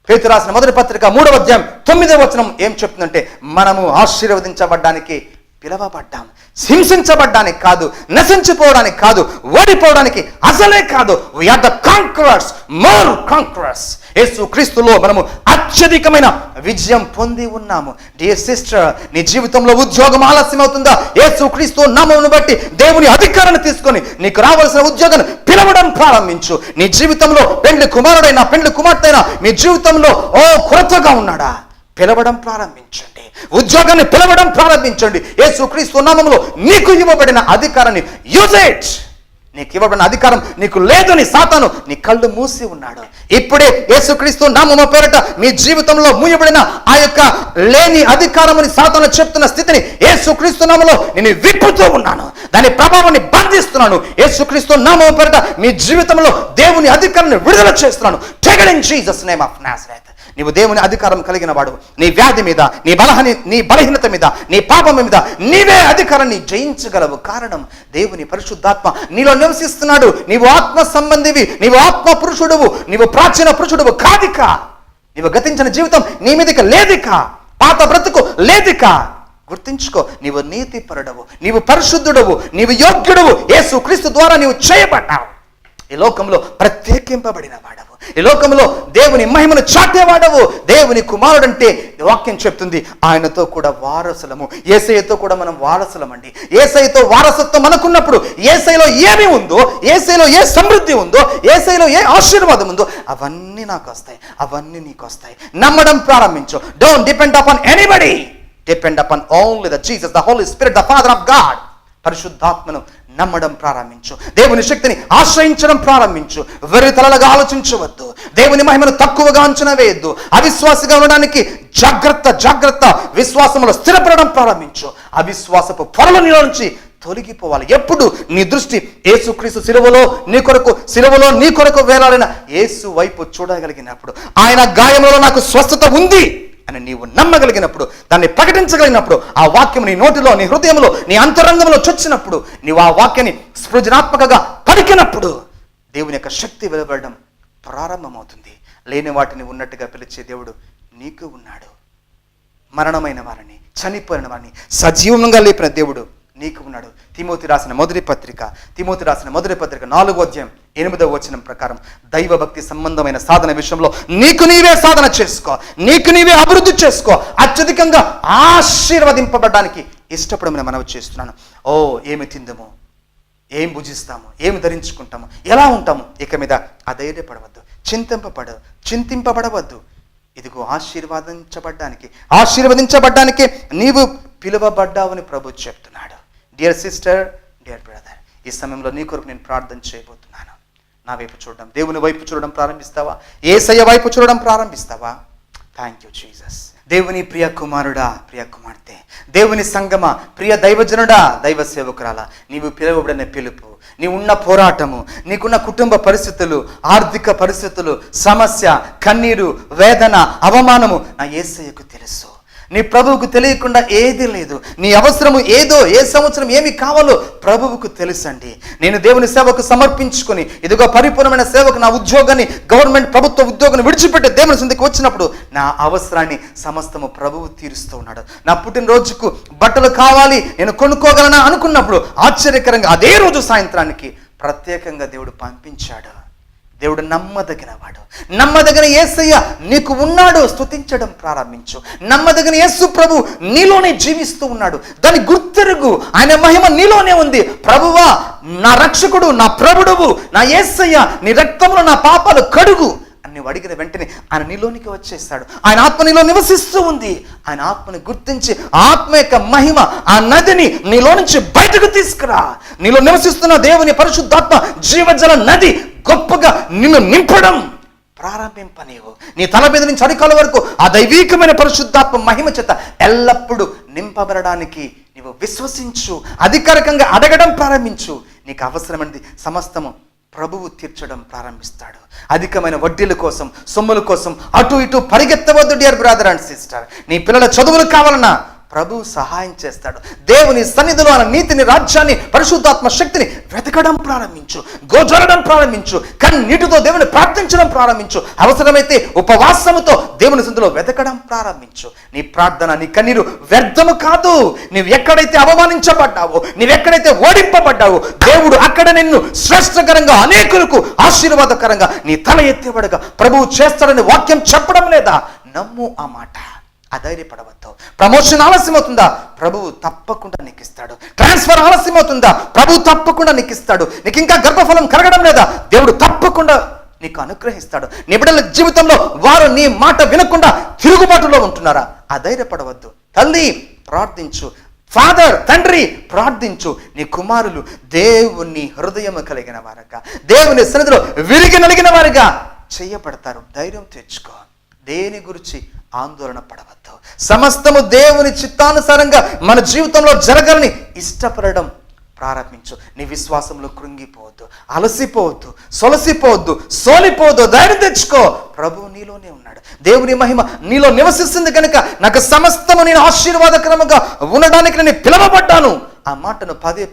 పేతురు రాసిన మొదటి పత్రిక 3వ అధ్యాయం 9వ వచనం ఏం చెప్తుందంటే, మనము ఆశీర్వదించబడ్డానికి పిలవబడ్డాం, హింసించబడ్డానికి కాదు, నశించిపోవడానికి కాదు, ఓడిపోవడానికి అసలే కాదు. we are the conquerors, more conquerors. యేసు క్రీస్తులో మనము అత్యధికమైన విజయం పొంది ఉన్నాము. డియర్ సిస్టర్, నీ జీవితంలో ఉద్యోగం ఆలస్యం అవుతుందా? యేసు క్రీస్తు నామమును బట్టి దేవుని అధికారాన్ని తీసుకొని నీకు రావాల్సిన ఉద్యోగాన్ని పిలవడం ప్రారంభించు. నీ జీవితంలో పెండ్లి కుమారుడైనా, పెండ్లి కుమార్తెైనా మీ జీవితంలో కొరతగా ఉన్నాడా? పిలవడం ప్రారంభించండి. ఉద్యోగాన్ని పిలవడం ప్రారంభించండి. యేసుక్రీస్తు నామములో నీకు ఇవ్వబడిన అధికారాన్ని యూజ్ ఇట్. నీకు ఇవ్వబడిన అధికారం నీకు లేదని సాతాను నీ కళ్ళు మూసి ఉన్నాడు. ఇప్పుడే యేసుక్రీస్తు నామము పేరిట మీ జీవితంలో మూయబడిన ఆ యొక్క లేని అధికారముని సాతాను చెప్తున్న స్థితిని యేసుక్రీస్తు నామములో నేను విప్పుతూ ఉన్నాను. దాని ప్రభావాన్ని బంధిస్తున్నాను. యేసుక్రీస్తు నామము పేరిట మీ జీవితంలో దేవుని అధికారాన్ని విడుదల చేస్తున్నాను. Take it in Jesus name of Nazareth. నీవు దేవుని అధికారం కలిగిన వాడు. నీ వ్యాధి మీద, నీ బలహీనత మీద, నీ పాపం మీద నీవే అధికారాన్ని జయించగలవు. కారణం దేవుని పరిశుద్ధాత్మ నీలో నివసిస్తున్నాడు. నీవు ఆత్మ సంబంధివి, నీవు ఆత్మ పురుషుడువు, నీవు ప్రాచీన పురుషుడువు కాదిక. నీవు గతించిన జీవితం నీ మీదకి లేదిక, పాత బ్రతుకు లేదిక. గుర్తించుకో, నీవు నీతిపరుడవు, నీవు పరిశుద్ధుడవు, నీవు యోగ్యుడవు. యేసు క్రీస్తు ద్వారా నీవు చేయబడ్డావు. ఈ లోకంలో ప్రత్యేకింపబడిన వాడవు. ఈ లోకంలో దేవుని మహిమను చాటేవాడవు. దేవుని కుమారుడంటే వాక్యం చెప్తుంది ఆయనతో కూడా వారసులము. యేసయ్యతో కూడా మనం వారసులమండి. యేసయ్యతో వారసత్వం మనకున్నప్పుడు యేసయ్యలో ఏమి ఉందో, యేసయ్యలో ఏ సమృద్ధి ఉందో, యేసయ్యలో ఏ ఆశీర్వాదం ఉందో అవన్నీ నాకు వస్తాయి, అవన్నీ నీకు వస్తాయి. నమ్మడం ప్రారంభించు. Don't depend upon anybody, depend upon only the Jesus, the Holy Spirit, the Father of God. పరిశుద్ధాత్మను నమ్మడం ప్రారంభించు. దేవుని శక్తిని ఆశ్రయించడం ప్రారంభించు. వెర్రితలలుగా ఆలోచించవద్దు. దేవుని మహిమను తక్కువగా అంచనా వేయద్దు. అవిశ్వాసిగా ఉండడానికి జాగ్రత్త. విశ్వాసంలో స్థిరపడడం ప్రారంభించు. అవిశ్వాసపు పొరల నీలో నుంచి తొలగిపోవాలి. ఎప్పుడు నీ దృష్టి యేసుక్రీస్తు సిలువలో నీ కొరకు వేలాడిన యేసు వైపు చూడగలిగినప్పుడు, ఆయన గాయములో నాకు స్వస్థత ఉంది అని నీవు నమ్మగలిగినప్పుడు, దాన్ని ప్రకటించగలిగినప్పుడు, ఆ వాక్యం నీ నోటిలో, నీ హృదయంలో, నీ అంతరంగంలో చొచ్చినప్పుడు, నీవు ఆ వాక్యాన్ని సృజనాత్మకంగా పలికినప్పుడు దేవుని యొక్క శక్తి వెలువడడం ప్రారంభమవుతుంది. లేని వాటిని ఉన్నట్టుగా పిలిచే దేవుడు నీకు ఉన్నాడు. మరణమైన వారిని, చనిపోయిన వారిని సజీవంగా లేపిన దేవుడు నీకు ఉన్నాడు. తిమోతి రాసిన మొదటి పత్రిక 4వ అధ్యాయం 8వ వచనం ప్రకారం దైవభక్తి సంబంధమైన సాధన విషయంలో నీకు నీవే సాధన చేసుకో, నీకు నీవే అభివృద్ధి చేసుకో. అత్యధికంగా ఆశీర్వదింపబడడానికి ఇష్టపడమని మనవి చేస్తున్నాను. ఏమి తిందము, ఏం భుజిస్తాము, ఏమి ధరించుకుంటాము, ఎలా ఉంటాము, ఇక మీద అధైర్యపడవద్దు, చింతింపబడవద్దు. ఇదిగో ఆశీర్వదించబడ్డానికి నీవు పిలువబడ్డావని ప్రభు చెప్తున్నాడు. డియర్ సిస్టర్, డియర్ బ్రదర్, ఈ సమయంలో నీ కొరకు నేను ప్రార్థన చేయబోతున్నాను. నా వైపు చూడడం, దేవుని వైపు చూడడం ప్రారంభిస్తావా? యేసయ్య వైపు చూడడం ప్రారంభిస్తావా? Thank you Jesus. దేవుని ప్రియ కుమారుడా, ప్రియ కుమార్తె, దేవుని సంగమ, ప్రియ దైవజనుడా, దైవ సేవకురాలా, నీవు పిలువబడిన పిలుపు, నీవున్న పోరాటము, నీకున్న కుటుంబ పరిస్థితులు, ఆర్థిక పరిస్థితులు, సమస్య, కన్నీరు, వేదన, అవమానము నా యేసయ్యకు తెలుసు. నీ ప్రభువుకు తెలియకుండా ఏది లేదు. నీ అవసరము ఏదో, ఏ సంవత్సరం ఏమి కావాలో ప్రభువుకు తెలుసండి. నేను దేవుని సేవకు సమర్పించుకొని ఇదిగో పరిపూర్ణమైన సేవకు నా ఉద్యోగాన్ని, గవర్నమెంట్ ప్రభుత్వ ఉద్యోగాన్ని విడిచిపెట్టి దేవుని సన్నిధికి వచ్చినప్పుడు నా అవసరాన్ని సమస్తము ప్రభువు తీరుస్తూ ఉన్నాడు. నా పుట్టినరోజుకు బట్టలు కావాలి, నేను కొనుక్కోగలనా అనుకున్నప్పుడు ఆశ్చర్యకరంగా అదే రోజు సాయంత్రానికి ప్రత్యేకంగా దేవుడు పంపించాడు. దేవుడు నమ్మదగిన యేసయ్య నీకు ఉన్నాడు. స్తుతించడం ప్రారంభించు. నమ్మదగిన యేసు ప్రభు నీలోనే జీవిస్తూ ఉన్నాడు. దాని గుర్తెరుగు. ఆయన మహిమ నీలోనే ఉంది. ప్రభువా, నా రక్షకుడు, నా ప్రభుడువు, నా యేసయ్య, నీ రక్తంలో నా పాపాలు కడుగు అని నువ్వు అడిగిన వెంటనే ఆయన నీలోనికి వచ్చేస్తాడు. ఆయన ఆత్మ నీలో నివసిస్తూ ఉంది. ఆయన ఆత్మని గుర్తించి ఆత్మ యొక్క మహిమ, ఆ నదిని నీలో నుంచి బయటకు తీసుకురా. నీలో నివసిస్తున్న దేవుని పరిశుద్ధాత్మ జీవజల నది గొప్పగా నిన్ను నింపడం ప్రారంభింపనేవు. నీ తల మీద నుంచి అరికాల వరకు ఆ దైవీకమైన పరిశుద్ధాత్మ మహిమ చేత ఎల్లప్పుడూ నింపబడడానికి నీవు విశ్వసించు. అధికారికంగా అడగడం ప్రారంభించు. నీకు అవసరమైనది సమస్తము ప్రభువు తీర్చడం ప్రారంభిస్తాడు. అధికమైన వడ్డీల కోసం, సొమ్ముల కోసం అటు ఇటు పరిగెత్తవద్దు డియర్ బ్రదర్ అండ్ సిస్టర్. నీ పిల్లల చదువులు కావాలన్నా ప్రభువు సహాయం చేస్తాడు. దేవుని సన్నిధిలో ఆయన నీతిని, రాజ్యాన్ని, పరిశుద్ధాత్మ శక్తిని వెతకడం ప్రారంభించు. గోచరడం ప్రారంభించు. కన్నీటితో దేవుని ప్రార్థించడం ప్రారంభించు. అవసరమైతే ఉపవాసముతో దేవుని సన్నిధిలో వెతకడం ప్రారంభించు. నీ ప్రార్థన, నీ కన్నీరు వ్యర్థము కాదు. నీవు ఎక్కడైతే అవమానించబడ్డావో, నీవెక్కడైతే ఓడింపబడ్డావో, దేవుడు అక్కడ నిన్ను శ్రేష్టకరంగా, అనేకులకు ఆశీర్వాదకరంగా నీ తల ఎత్తేవాడుగా ప్రభువు చేస్తాడని వాక్యం చెప్పడం లేదా? నమ్ము ఆ మాట. అధైర్యపడవద్దు. ప్రమోషన్ ఆలస్యం అవుతుందా? ప్రభువు తప్పకుండా నీకు ఇస్తాడు. ట్రాన్స్ఫర్ ఆలస్యం అవుతుందా? ప్రభువు తప్పకుండా నీకు ఇస్తాడు. నీకు ఇంకా గర్భఫలం కలగడం లేదా? దేవుడు తప్పకుండా నీకు అనుగ్రహిస్తాడు. నీ బిడ్డల జీవితంలో వారు నీ మాట వినకుండా తిరుగుబాటులో ఉంటున్నారా? అధైర్యపడవద్దు. తల్లి ప్రార్థించు. ఫాదర్, తండ్రి ప్రార్థించు. నీ కుమారులు దేవుని హృదయం కలిగిన వారుగా, దేవుని సన్నిధిలో విరిగి నలిగిన వారుగా చేయబడతారు. ధైర్యం తెచ్చుకో. దేని గురించి ఆందోళన పడవద్దు. సమస్తము దేవుని చిత్తానుసారంగా మన జీవితంలో జరగాలని ఇష్టపడడం ప్రారంభించు. నీ విశ్వాసంలో కృంగిపోవద్దు, అలసిపోవద్దు, సొలసిపోవద్దు, సోలిపోవద్దు. ధైర్యం తెచ్చుకో. ప్రభువు నీలోనే ఉన్నాడు. దేవుని మహిమ నీలో నివసిస్తుంది కనుక నాకు సమస్తము నేను ఆశీర్వాదకరముగా ఉండడానికి నేను పిలవబడ్డాను. ఆ మాటను పదే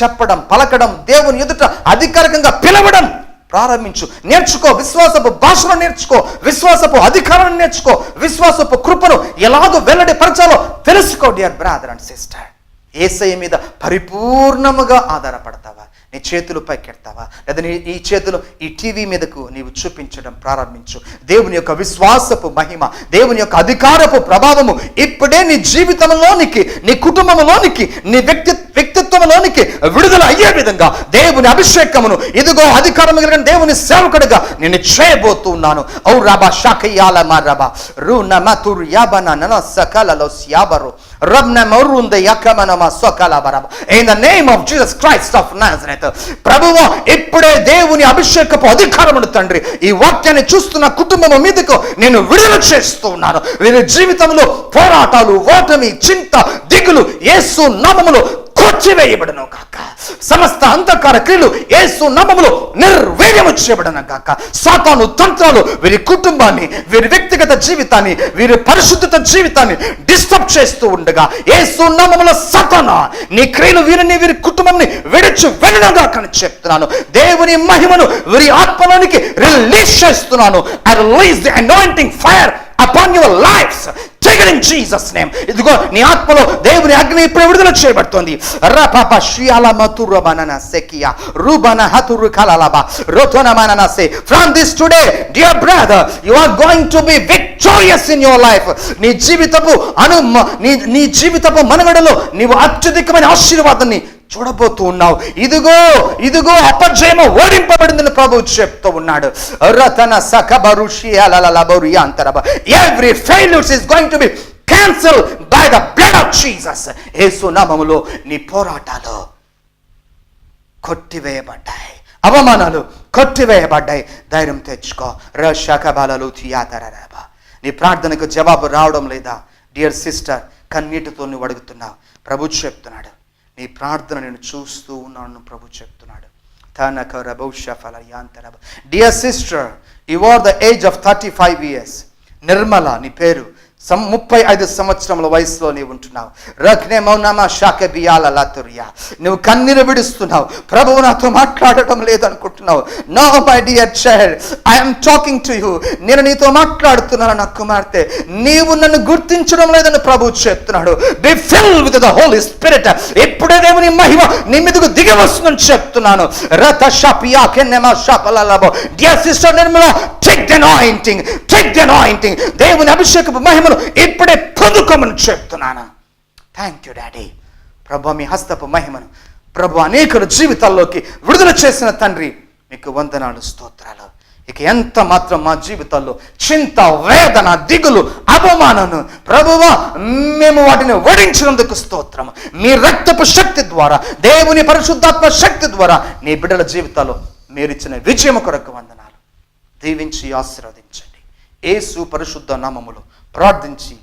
చెప్పడం, పలకడం, దేవుని ఎదుట అధికారికంగా పిలవడం ప్రారంభించు. నేర్చుకో. విశ్వాసపు భాషను నేర్చుకో. విశ్వాసపు అధికారాన్ని నేర్చుకో. విశ్వాసపు కృపను ఎలాగో వెల్లడిపరచాలో తెలుసుకో డియర్ బ్రదర్ అండ్ సిస్టర్. యేసయ్య మీద పరిపూర్ణముగా ఆధారపడతావా? నీ చేతులు పైకెడతావా? లేదా ఈ చేతులు ఈ టీవీ మీదకు నీవు చూపించడం ప్రారంభించు. దేవుని యొక్క విశ్వాసపు మహిమ, దేవుని యొక్క అధికారపు ప్రభావము ఇప్పుడే నీ జీవితంలోనికి, నీ కుటుంబంలోనికి, నీ వ్యక్తిత్వంలోనికి విడుదల అయ్యే విధంగా దేవుని అభిషేకమును ఇదిగో అధికారం కలిగిన దేవుని సేవకుడిగా నేను చేయబోతున్నాను. ఔ రబా షాకయాల మా రబా రునమ తుర్ యాబన నన సకలలో యాబరు రబ్న మరుంద యకమనమ సకల బరబ. In the name of Jesus Christ of Nazareth. ప్రభువా, ఇప్పుడే దేవుని అభిషేకపు అధికారమును తండ్రి ఈ వాక్యాన్ని చూస్తున్న కుటుంబం మీదకు నేను విడుదల చేస్తూ ఉన్నాను. వీరి జీవితంలో పోరాటాలు, ఓటమి, చింత, దిగులు యేసు నామములో కొట్టివేయబడను గాక. సమస్త అంధకార క్రియలు యేసు నామములో నిర్వీర్యము చేయబడను గాక. సాతాను తంత్రాలు వీరి కుటుంబాన్ని, వీరి వ్యక్తిగత జీవితాన్ని, వీరి పరిశుద్ధత జీవితాన్ని డిస్టర్బ్ చేస్తూ ఉండగా యేసు నామములో సాతానా నీ క్రియలు వీరి కుటుంబాన్ని విడిచి వెళ్ళను గాక అని చెప్తున్నాను. దేవుని మహిమను వీరి ఆత్మలోనికి రిలీజ్ చేస్తున్నాను. I release the anointing fire upon your lives. Take it in Jesus name. ఇదిగో నీ ఆత్మలో దేవుని అగ్ని ఇప్పుడు విడుదల చేయబడుతోంది. రపప షియాల మతుర బనన సెకియా రుబన హతురు కలలబా రోతన మనన సే. From this today, dear brother, you are going to be victorious in your life. నీ జీవితపు మనుగడలో నీవు అత్యధికమైన ఆశీర్వాదాన్ని చూడబోతూ ఉన్నావు. ఇదిగో అపజయము ఓడింపబడిందని ప్రభువు చెప్తూ ఉన్నాడు. రతన సకబరుషి అలలలబరు యాంతరబ. Every failure is going to be cancelled by the blood of Jesus. యేసు నామములో నీ పోరాటాలు కొట్టివేయబడ్డాయి, అవమానాలు కొట్టివేయబడ్డాయి. ధైర్యం తెచ్చుకో. రషకబలలు థియాతరబ. నీ ప్రార్థనకు జవాబు రావడం లేదా? డియర్ సిస్టర్, కన్నీటితో నువ్వు అడుగుతున్నావు. ప్రభు చెప్తున్నాడు, నీ ప్రార్థన నేను చూస్తూ ఉన్నాను. ప్రభు చెప్తున్నాడు. Dear sister, you are the age of 35 years. Nirmala నీ పేరు. 35 సంవత్సరముల వయసులో నీవు ఉంటున్నావు. రక్నే మౌనమా షాక బియాల లాతురియా. నువ్వు కన్నీరు విడుస్తున్నావు. ప్రభువు నాతో మాట్లాడటం లేదనుకుంటున్నావు. No my dear child, I'm talking to you. నేను నీతో మాట్లాడుతున్నాను నా కుమార్తె. నీవు నన్ను గుర్తించడం లేదని ప్రభువు చెప్తున్నాడు. Be filled with the Holy Spirit. ఇప్పుడే దేవుని మహిమ నీ మీదకు దిగి వస్తుందని చెప్తున్నాను. రత షాపియా కెన్నెమా షాపలలబో. Dear sister Nirmala, take the anointing, take the anointing. దేవుని అభిషేకపు మహిమను ఇప్పుడే పొందుకోమని చెప్తున్నాను. Thank you daddy. ప్రభు మీ హస్తపు మహిమను ప్రభు అనేకుల జీవితాల్లోకి విడుదల చేసిన తండ్రి, మీకు వందనాలు, స్తోత్రాలు. ఇక ఎంత మాత్రం మా జీవితాల్లో చింత, వేదన, దిగులు, అవమానను ప్రభువా మేము వాటిని ఓడించినందుకు స్తోత్రం. మీ రక్తపు శక్తి ద్వారా, దేవుని పరిశుద్ధాత్మ శక్తి ద్వారా నీ బిడ్డల జీవితాల్లో మీరిచ్చిన విజయం కొరకు వందనాలు. దీవించి ఆశీర్వదించండి. యేసు పరిశుద్ధ నామములో ప్రార్థించి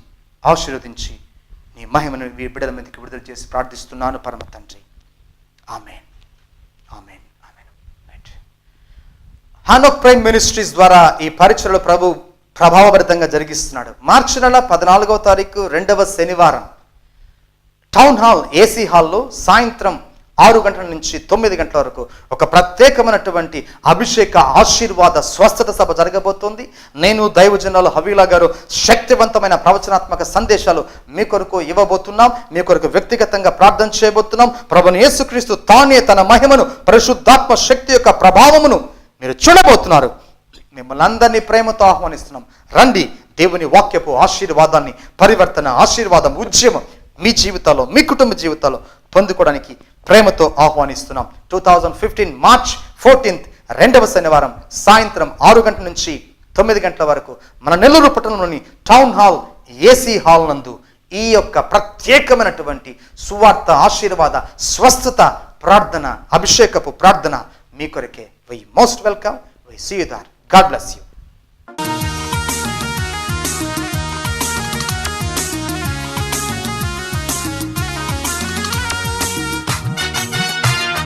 ఆశీర్వదించి నీ మహిమను ఈ బిడ్డల మీదకి విడుదల చేసి ప్రార్థిస్తున్నాను పరమ తండ్రి. ఆమేన్, ఆమేన్, ఆమేన్. హానోక్ ప్రైమ్ మినిస్ట్రీస్ ద్వారా ఈ పరిచర్యలు ప్రభు ప్రభావభరితంగా జరిగిస్తున్నాడు. మార్చి నెల 14వ తారీఖు 2వ శనివారం టౌన్ హాల్ ఏసీ హాల్లో సాయంత్రం 6 గంటల నుంచి 9 గంటల వరకు ఒక ప్రత్యేకమైనటువంటి అభిషేక ఆశీర్వాద స్వస్థత సభ జరగబోతోంది. నేను దైవజనులు హవీలా గారు శక్తివంతమైన ప్రవచనాత్మక సందేశాలు మీ కొరకు ఇవ్వబోతున్నాం. మీ కొరకు వ్యక్తిగతంగా ప్రార్థన చేయబోతున్నాం. ప్రభుని యేసుక్రీస్తు తానే తన మహిమను, పరిశుద్ధాత్మ శక్తి యొక్క ప్రభావమును మీరు చూడబోతున్నారు. మిమ్మల్ని అందరినీ ప్రేమతో ఆహ్వానిస్తున్నాం. రండి, దేవుని వాక్యపు ఆశీర్వాదాన్ని, పరివర్తన ఆశీర్వాదం, ఉద్యమం మీ జీవితాల్లో, మీ కుటుంబ జీవితాల్లో పొందుకోవడానికి ప్రేమతో ఆహ్వానిస్తున్నాం. 2015 మార్చ్ 14 2వ శనివారం సాయంత్రం 6 గంటల నుంచి 9 గంటల వరకు మన నెల్లూరు పట్టణంలోని టౌన్ హాల్ ఏసీ హాల్ నందు ఈ యొక్క ప్రత్యేకమైనటువంటి సువార్త, ఆశీర్వాద, స్వస్థత ప్రార్థన, అభిషేకపు ప్రార్థన మీ కొరకే. We most welcome. We see you there. God bless you.